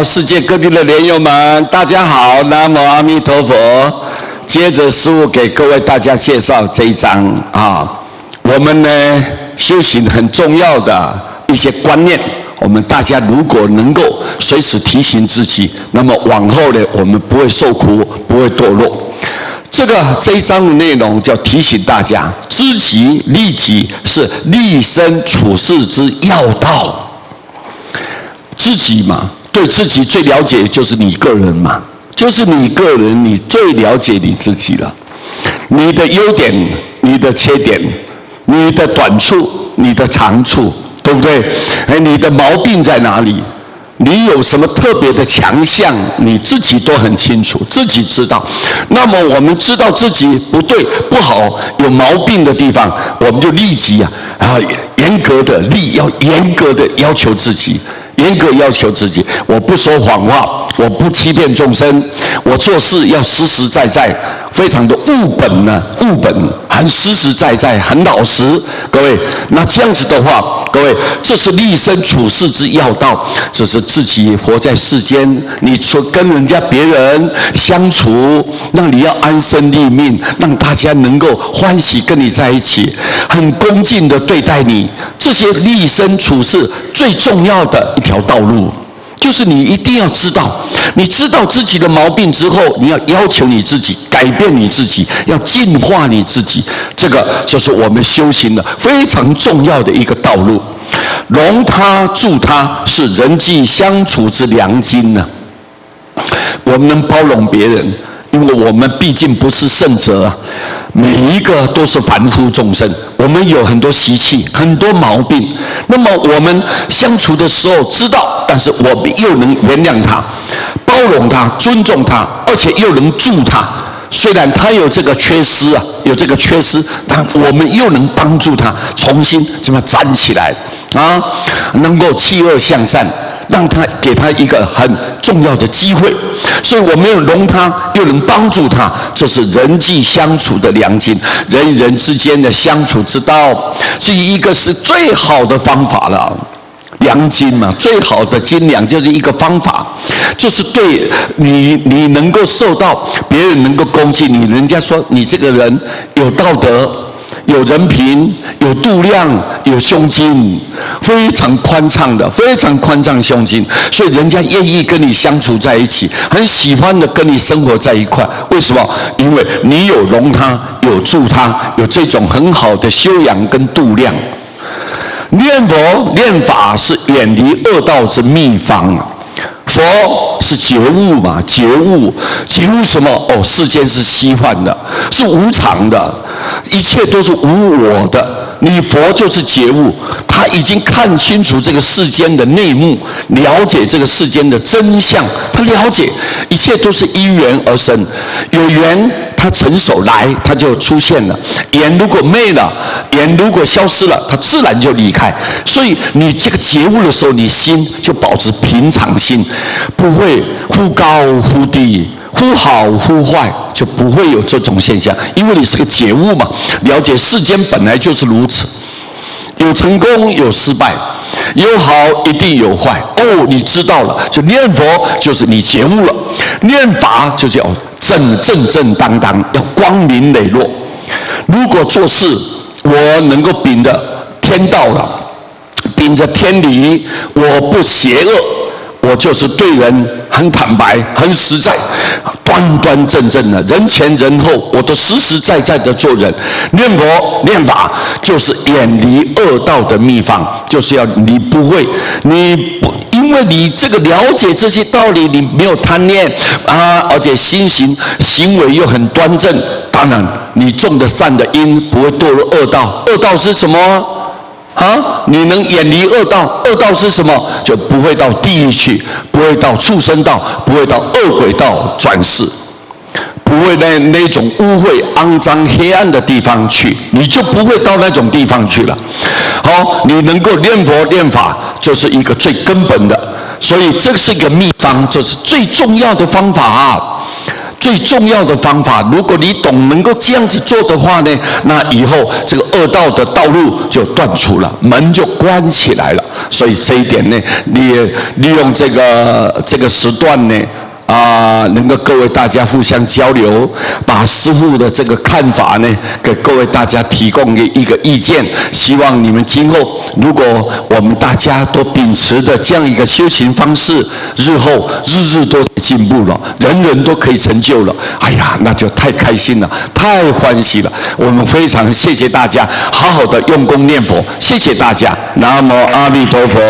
世界各地的莲友们，大家好，南无阿弥陀佛。接着师父给各位大家介绍这一章啊，我们呢修行很重要的一些观念，我们大家如果能够随时提醒自己，那么往后呢，我们不会受苦，不会堕落。这一章的内容叫提醒大家，知己利己是立身处世之要道。知己嘛，对自己最了解就是你个人嘛，就是你个人，你最了解你自己了。你的优点，你的缺点，你的短处，你的长处，对不对？你的毛病在哪里？你有什么特别的强项，你自己都很清楚，自己知道。那么我们知道自己不对、不好、有毛病的地方，我们就立即严格的要严格的要求自己。严格要求自己，我不说谎话，我不欺骗众生，我做事要实实在在，非常的务本，很实实在在，很老实。各位，那这样子的话，各位，这是立身处世之要道，这是自己活在世间，你说跟别人相处，让你要安身立命，让大家能够欢喜跟你在一起，很恭敬的对待你，这些立身处世最重要的一条道路，就是你一定要知道，你知道自己的毛病之后，你要要求你自己，改变你自己，要净化你自己，这个就是我们修行的非常重要的一个道路。容他助他是人际相处之良经呢。我们能包容别人，因为我们毕竟不是圣者，每一个都是凡夫众生，我们有很多习气，很多毛病。那么我们相处的时候知道，但是我们又能原谅他、包容他、尊重他，而且又能助他。虽然他有这个缺失，但我们又能帮助他重新这么站起来啊，能够弃恶向善，让他给他一个很重要的机会。所以我们又容他，又能帮助他，这是人际相处的良经，人与人之间的相处之道，是一个是最好的方法了。良经嘛，最好的斤两就是一个方法，就是对你能够受到别人能够恭敬你，人家说你这个人有道德、有人品、有度量、有胸襟，非常宽敞胸襟，所以人家愿意跟你相处在一起，很喜欢的跟你生活在一块。为什么？因为你有容他，有助他，有这种很好的修养跟度量。念佛念法是远离恶道之秘方。佛是觉悟嘛，觉悟什么？世间是虚幻的，是无常的，一切都是无我的。你佛就是觉悟，他已经看清楚这个世间的内幕，了解这个世间的真相，他了解一切都是因缘而生，有缘他成熟来，他就出现了；缘如果灭了，缘如果消失了，他自然就离开。所以你这个觉悟的时候，你心就保持平常心，不会忽高忽低，忽好忽坏，就不会有这种现象，因为你是个觉悟嘛，了解世间本来就是如此，有成功有失败，有好一定有坏。你知道了，就念佛就是你觉悟了，念法就是要正当，要光明磊落。如果做事我能够秉着天道了，秉着天理，我不邪恶，我就是对人很坦白、很实在、端正的，人前人后我都实实在在的做人。念佛念法就是远离恶道的秘方，就是要因为你这个了解这些道理，你没有贪念而且行为又很端正，当然你种的善的因不会堕入恶道。恶道是什么？你能远离恶道，恶道是什么？就不会到地狱去，不会到畜生道，不会到恶鬼道转世，不会在那种污秽、肮脏、黑暗的地方去，你就不会到那种地方去了。好，你能够念佛念法，就是一个最根本的，所以这是一个秘方，这是最重要的方法最重要的方法，如果你能够这样子做的话呢，那以后这个恶道的道路就断除了，门就关起来了。所以这一点呢，你也利用这个时段呢。能够各位大家互相交流，把师父的这个看法呢，给各位大家提供一个意见。希望你们今后，如果我们大家都秉持着这样一个修行方式，日后日日都进步了，人人都可以成就了。哎呀，那就太开心了，太欢喜了。我们非常谢谢大家，好好的用功念佛，谢谢大家。南无阿弥陀佛。